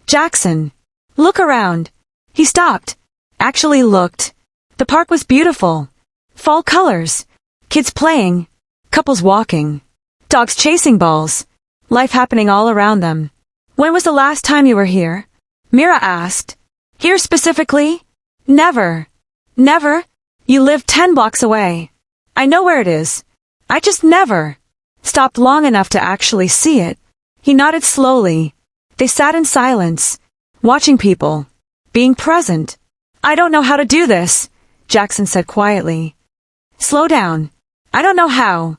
Jackson. Look around. He stopped. Actually looked. The park was beautiful. Fall colors. Kids playing. Couples walking. Dogs chasing balls. Life happening all around them. When was the last time you were here? Mira asked. Here specifically? Never. Never? You live 10 blocks away. I know where it is. I just never stopped long enough to actually see it. He nodded slowly. They sat in silence, watching people, being present. I don't know how to do this, Jackson said quietly. Slow down. I don't know how.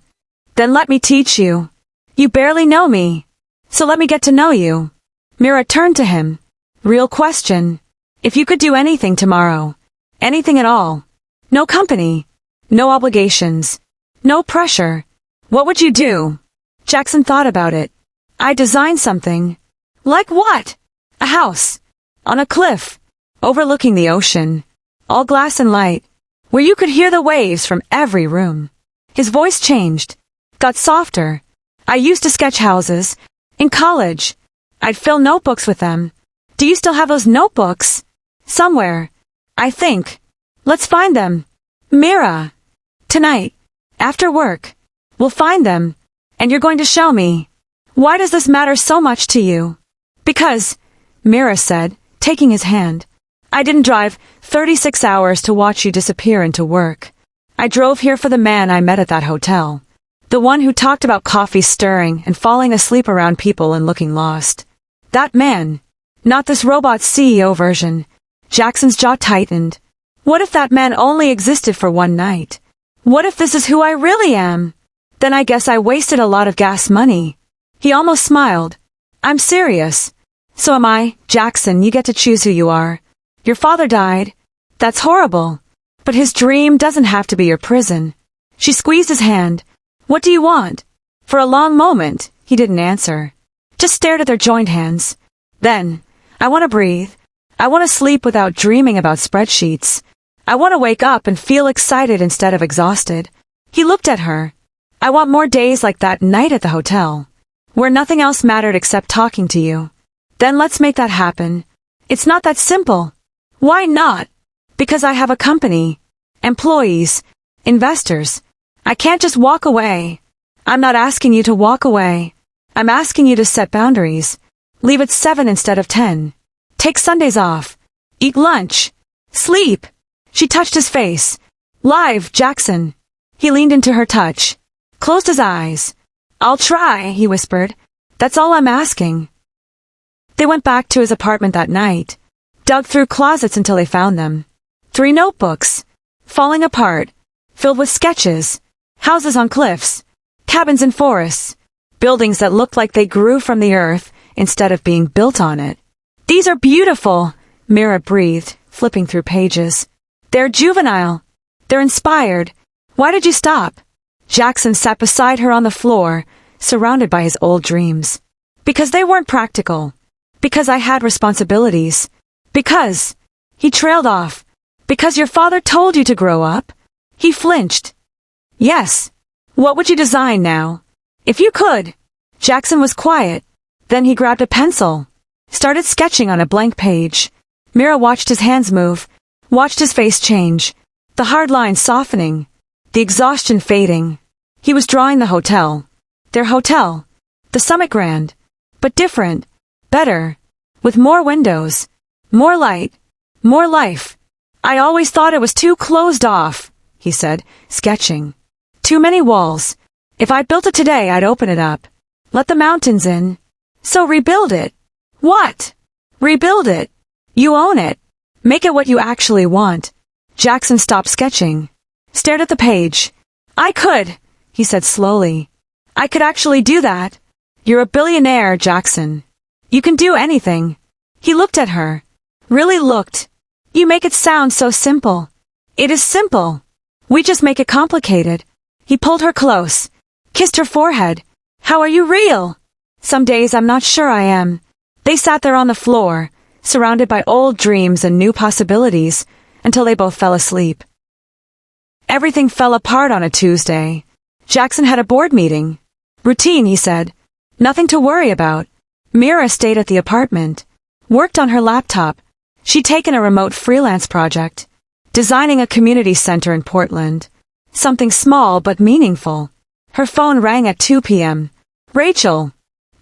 Then let me teach you. You barely know me. So let me get to know you. Mira turned to him. Real question. If you could do anything tomorrow, anything at all, no company, no obligations, no pressure, what would you do? Jackson thought about it. I designed something. Like what? A house. On a cliff. Overlooking the ocean. All glass and light. Where you could hear the waves from every room. His voice changed. Got softer. I used to sketch houses. In college. I'd fill notebooks with them. Do you still have those notebooks? Somewhere. I think. Let's find them. Mira. Tonight. After work. We'll find them. And you're going to show me. Why does this matter so much to you? Because, Mira said, taking his hand. I didn't drive 36 hours to watch you disappear into work. I drove here for the man I met at that hotel. The one who talked about coffee stirring and falling asleep around people and looking lost. That man. Not this robot CEO version. Jackson's jaw tightened. What if that man only existed for one night? What if this is who I really am? Then I guess I wasted a lot of gas money. He almost smiled. I'm serious. So am I, Jackson. You get to choose who you are. Your father died. That's horrible. But his dream doesn't have to be your prison. She squeezed his hand. What do you want? For a long moment, he didn't answer. Just stared at their joined hands. Then, I want to breathe. I want to sleep without dreaming about spreadsheets. I want to wake up and feel excited instead of exhausted. He looked at her. I want more days like that night at the hotel, where nothing else mattered except talking to you. Then let's make that happen. It's not that simple. Why not? Because I have a company, employees, investors. I can't just walk away. I'm not asking you to walk away. I'm asking you to set boundaries. Leave at 7 instead of 10. Take Sundays off. Eat lunch. Sleep. She touched his face. Live, Jackson. He leaned into her touch. Closed his eyes. I'll try, he whispered. That's all I'm asking. They went back to his apartment that night, dug through closets until they found them. 3 notebooks, falling apart, filled with sketches, houses on cliffs, cabins in forests, buildings that looked like they grew from the earth instead of being built on it. These are beautiful, Mira breathed, flipping through pages. They're juvenile. They're inspired. Why did you stop? Jackson sat beside her on the floor, surrounded by his old dreams. Because they weren't practical. Because I had responsibilities. Because. He trailed off. Because your father told you to grow up. He flinched. Yes. What would you design now? If you could. Jackson was quiet. Then he grabbed a pencil. Started sketching on a blank page. Mira watched his hands move. Watched his face change. The hard lines softening. The exhaustion fading. He was drawing the hotel. Their hotel. The Summit Grand. But different. Better. With more windows. More light. More life. I always thought it was too closed off, he said, sketching. Too many walls. If I built it today, I'd open it up. Let the mountains in. So rebuild it. What? Rebuild it. You own it. Make it what you actually want. Jackson stopped sketching. Stared at the page. I could, he said slowly. I could actually do that. You're a billionaire, Jackson. You can do anything. He looked at her. Really looked. You make it sound so simple. It is simple. We just make it complicated. He pulled her close. Kissed her forehead. How are you real? Some days I'm not sure I am. They sat there on the floor, surrounded by old dreams and new possibilities, until they both fell asleep. Everything fell apart on a Tuesday. Jackson had a board meeting. Routine, he said. Nothing to worry about. Mira stayed at the apartment. Worked on her laptop. She'd taken a remote freelance project. Designing a community center in Portland. Something small but meaningful. Her phone rang at 2 p.m. Rachel.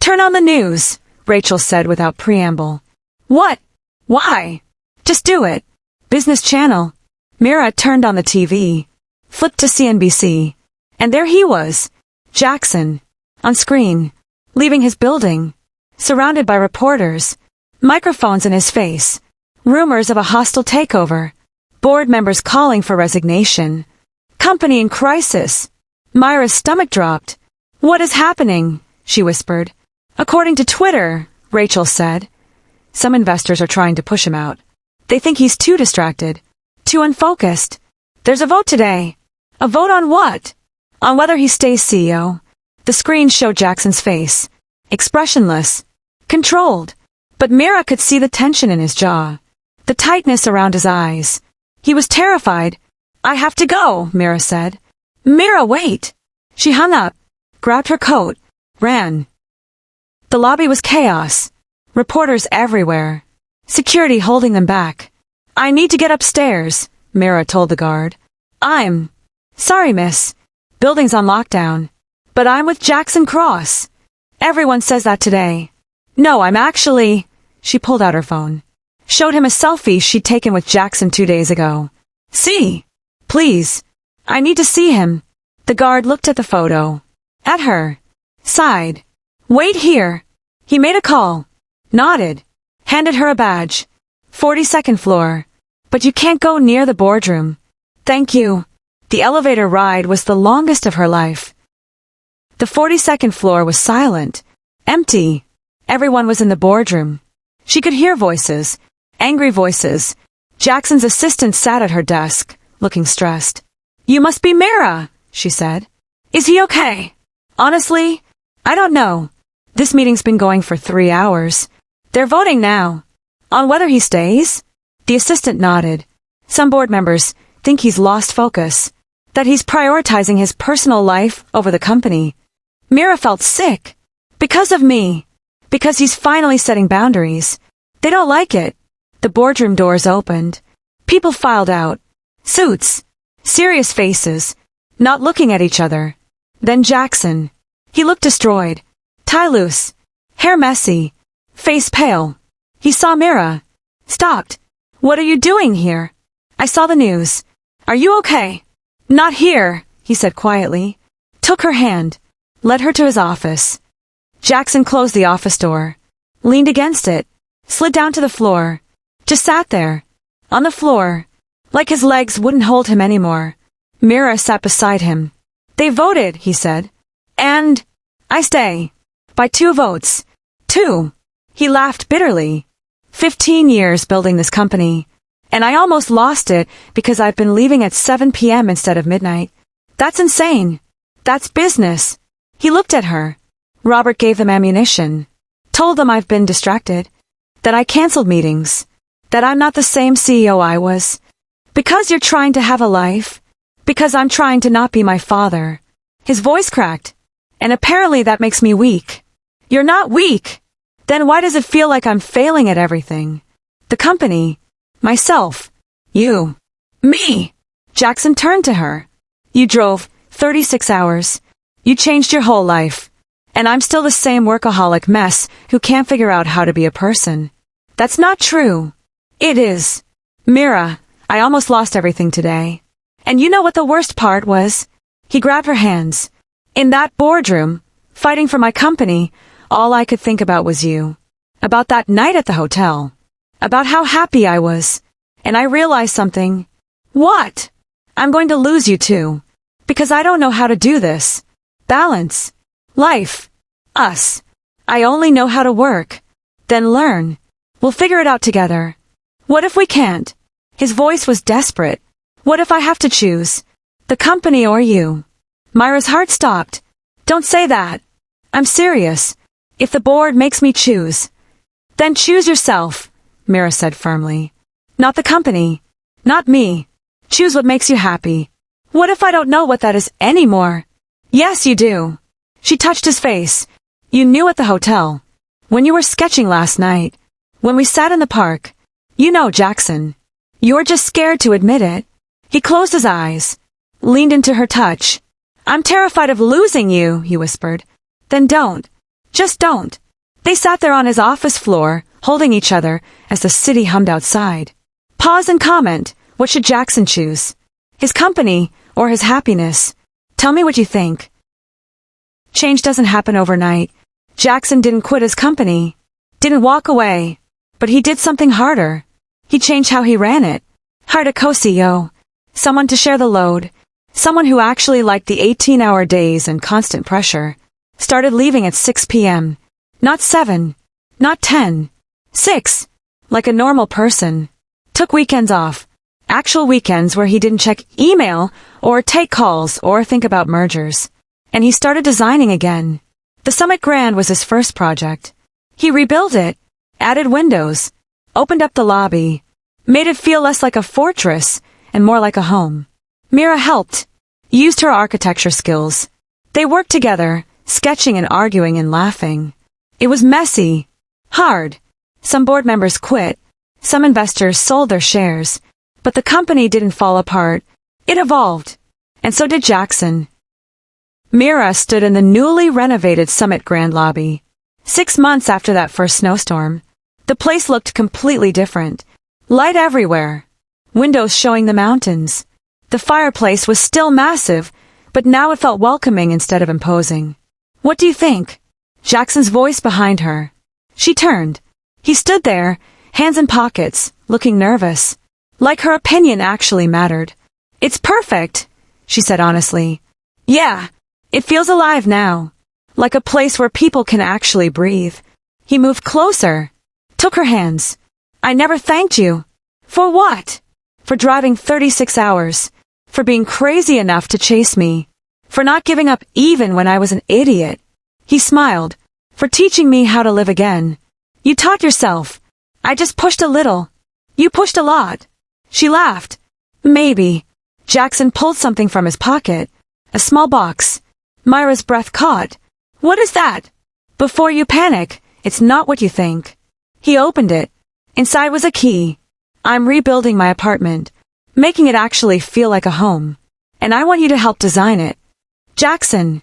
Turn on the news, Rachel said without preamble. What? Why? Just do it. Business Channel. Mira turned on the TV. Flipped to CNBC. And there he was. Jackson. On screen. Leaving his building. Surrounded by reporters. Microphones in his face. Rumors of a hostile takeover. Board members calling for resignation. Company in crisis. Myra's stomach dropped. What is happening? She whispered. According to Twitter, Rachel said. Some investors are trying to push him out. They think he's too distracted. Too unfocused. There's a vote today. A vote on what? On whether he stays CEO. The screen showed Jackson's face. Expressionless. Controlled. But Mira could see the tension in his jaw. The tightness around his eyes. He was terrified. I have to go, Mira said. Mira, wait. She hung up, grabbed her coat, ran. The lobby was chaos. Reporters everywhere. Security holding them back. I need to get upstairs, Mira told the guard. I'm sorry, miss. Building's on lockdown. But I'm with Jackson Cross. Everyone says that today. No, I'm actually... She pulled out her phone. Showed him a selfie she'd taken with Jackson 2 days ago. See? Please. I need to see him. The guard looked at the photo. At her. Sighed. Wait here. He made a call. Nodded. Handed her a badge. 42nd floor. But you can't go near the boardroom. Thank you. The elevator ride was the longest of her life. The 42nd floor was silent. Empty. Everyone was in the boardroom. She could hear voices, angry voices. Jackson's assistant sat at her desk, looking stressed. "You must be Mira," she said. "Is he okay?" "Honestly, I don't know. This meeting's been going for 3 hours. They're voting now. On whether he stays?" The assistant nodded. "Some board members think he's lost focus, that he's prioritizing his personal life over the company." Mira felt sick. "Because of me. Because he's finally setting boundaries. They don't like it." The boardroom doors opened. People filed out. Suits. Serious faces. Not looking at each other. Then Jackson. He looked destroyed. Tie loose. Hair messy. Face pale. He saw Mira. Stopped. "What are you doing here?" "I saw the news. Are you okay?" "Not here," he said quietly. Took her hand. Led her to his office. Jackson closed the office door. Leaned against it. Slid down to the floor. Just sat there. On the floor. Like his legs wouldn't hold him anymore. Mira sat beside him. "They voted," he said. "And I stay. By 2 votes. 2. He laughed bitterly. 15 years building this company. And I almost lost it because I've been leaving at 7 p.m. instead of midnight. That's insane. That's business." He looked at her. Robert gave them ammunition. Told them I've been distracted. That I canceled meetings. That I'm not the same CEO I was. Because you're trying to have a life. Because I'm trying to not be my father. His voice cracked. "And apparently that makes me weak." "You're not weak. Then why does it feel like I'm failing at everything? The company. Myself. You. Me." Jackson turned to her. "You drove 36 hours. You changed your whole life. And I'm still the same workaholic mess who can't figure out how to be a person." "That's not true." "It is. Mira, I almost lost everything today. And you know what the worst part was?" He grabbed her hands. "In that boardroom, fighting for my company, all I could think about was you. About that night at the hotel. About how happy I was. And I realized something." "What?" "I'm going to lose you too. Because I don't know how to do this. Balance. Life. Us. I only know how to work. Then learn. We'll figure it out together. What if we can't?" His voice was desperate. "What if I have to choose? The company or you?" Myra's heart stopped. "Don't say that. I'm serious. If the board makes me choose." "Then choose yourself," Mira said firmly. "Not the company. Not me. Choose what makes you happy." "What if I don't know what that is anymore?" "Yes, you do." She touched his face. "You knew at the hotel. When you were sketching last night. When we sat in the park. You know, Jackson. You're just scared to admit it." He closed his eyes. Leaned into her touch. "I'm terrified of losing you," he whispered. "Then don't. Just don't." They sat there on his office floor, holding each other as the city hummed outside. Pause and comment. What should Jackson choose? His company or his happiness? Tell me what you think. Change doesn't happen overnight. Jackson didn't quit his company. Didn't walk away. But he did something harder. He changed how he ran it. Hired a co-CEO. Someone to share the load. Someone who actually liked the 18-hour days and constant pressure. Started leaving at 6 p.m. Not 7. Not 10. 6. Like a normal person. Took weekends off. Actual weekends where he didn't check email or take calls or think about mergers. And he started designing again. The Summit Grand was his first project. He rebuilt it, added windows, opened up the lobby, made it feel less like a fortress and more like a home. Mira helped, used her architecture skills. They worked together, sketching and arguing and laughing. It was messy, hard. Some board members quit. Some investors sold their shares. But the company didn't fall apart. It evolved. And so did Jackson. Mira stood in the newly renovated Summit Grand lobby. 6 months after that first snowstorm, the place looked completely different. Light everywhere. Windows showing the mountains. The fireplace was still massive, but now it felt welcoming instead of imposing. "What do you think?" Jackson's voice behind her. She turned. He stood there, hands in pockets, looking nervous. Like her opinion actually mattered. "It's perfect," she said honestly. "Yeah, it feels alive now. Like a place where people can actually breathe." He moved closer. took her hands. I never thanked you. For what? For driving 36 hours. For being crazy enough to chase me. For not giving up even when I was an idiot. He smiled. For teaching me how to live again. You taught yourself. I just pushed a little. You pushed a lot. She laughed. Maybe. Jackson pulled something from his pocket. A small box. Myra's breath caught. What is that? Before you panic, it's not what you think. He opened it. Inside was a key. I'm rebuilding my apartment, making it actually feel like a home. And I want you to help design it. Jackson,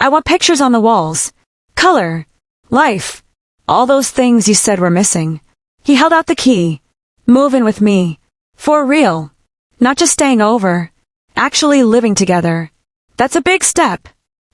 I want pictures on the walls. Color. Life. All those things you said were missing. He held out the key. Move in with me. For real. Not just staying over. Actually living together. That's a big step.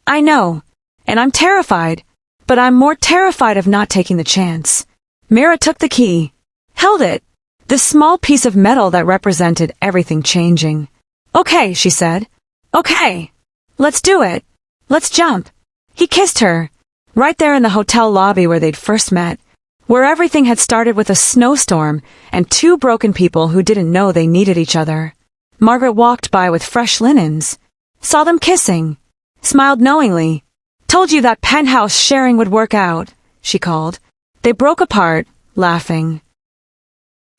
I know. And I'm terrified. But I'm more terrified of not taking the chance. Mira took the key. Held it. This small piece of metal that represented everything changing. Okay, she said. Okay. Let's do it. Let's jump. He kissed her. Right there in the hotel lobby where they'd first met. Where everything had started with a snowstorm and two broken people who didn't know they needed each other. Margaret walked by with fresh linens. Saw them kissing. Smiled knowingly. Told you that penthouse sharing would work out, she called. They broke apart, laughing.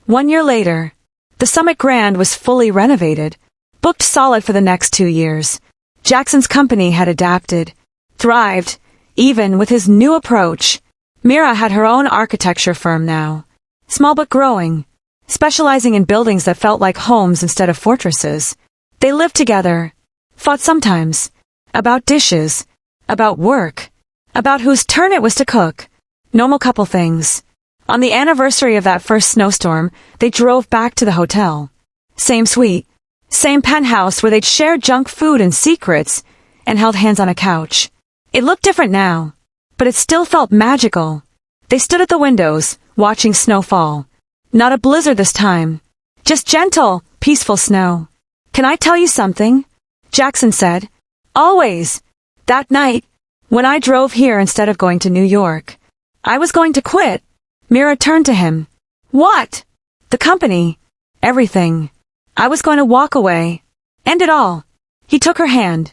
1 year later, the Summit Grand was fully renovated, booked solid for the next 2 years. Jackson's company had adapted, thrived, even with his new approach. Mira had her own architecture firm now, small but growing, specializing in buildings that felt like homes instead of fortresses. They lived together, fought sometimes, about dishes, about work, about whose turn it was to cook, normal couple things. On the anniversary of that first snowstorm, they drove back to the hotel. Same suite, same penthouse where they'd shared junk food and secrets, and held hands on a couch. It looked different now, but it still felt magical. They stood at the windows, watching snow fall. Not a blizzard this time. Just gentle, peaceful snow. Can I tell you something? Jackson said. Always. That night, when I drove here instead of going to New York, I was going to quit. Mira turned to him. What? The company. Everything. I was going to walk away. End it all. He took her hand.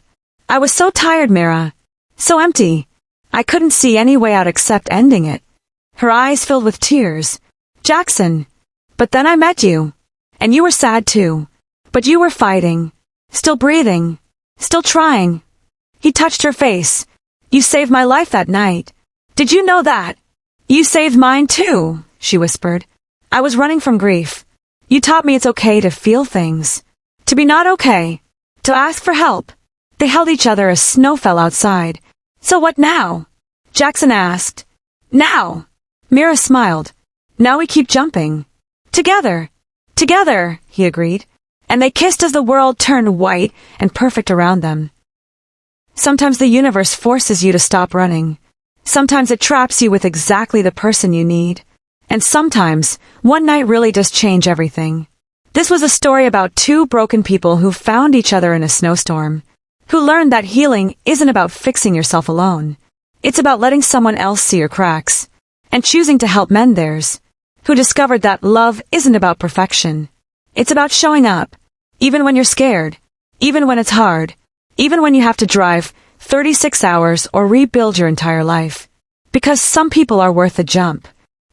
I was so tired, Mira. So empty. I couldn't see any way out except ending it. Her eyes filled with tears. Jackson. But then I met you. And you were sad too. But you were fighting. Still breathing. Still trying. He touched her face. You saved my life that night. Did you know that? You saved mine too, she whispered. I was running from grief. You taught me it's okay to feel things. To be not okay. To ask for help. They held each other as snow fell outside. So what now? Jackson asked. Now. Mira smiled. Now we keep jumping. Together. Together, he agreed. And they kissed as the world turned white and perfect around them. Sometimes the universe forces you to stop running. Sometimes it traps you with exactly the person you need. And sometimes, one night really does change everything. This was a story about two broken people who found each other in a snowstorm, who learned that healing isn't about fixing yourself alone. It's about letting someone else see your cracks, and choosing to help mend theirs, who discovered that love isn't about perfection. It's about showing up, even when you're scared, even when it's hard, even when you have to drive 36 hours or rebuild your entire life. Because some people are worth the jump.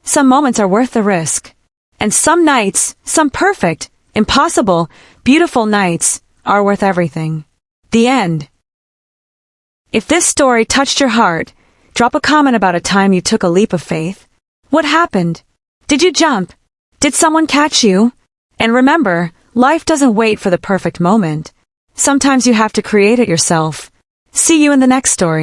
Some moments are worth the risk. And some nights, some perfect, impossible, beautiful nights, are worth everything. The end. If this story touched your heart, drop a comment about a time you took a leap of faith. What happened? Did you jump? Did someone catch you? And remember, life doesn't wait for the perfect moment. Sometimes you have to create it yourself. See you in the next story.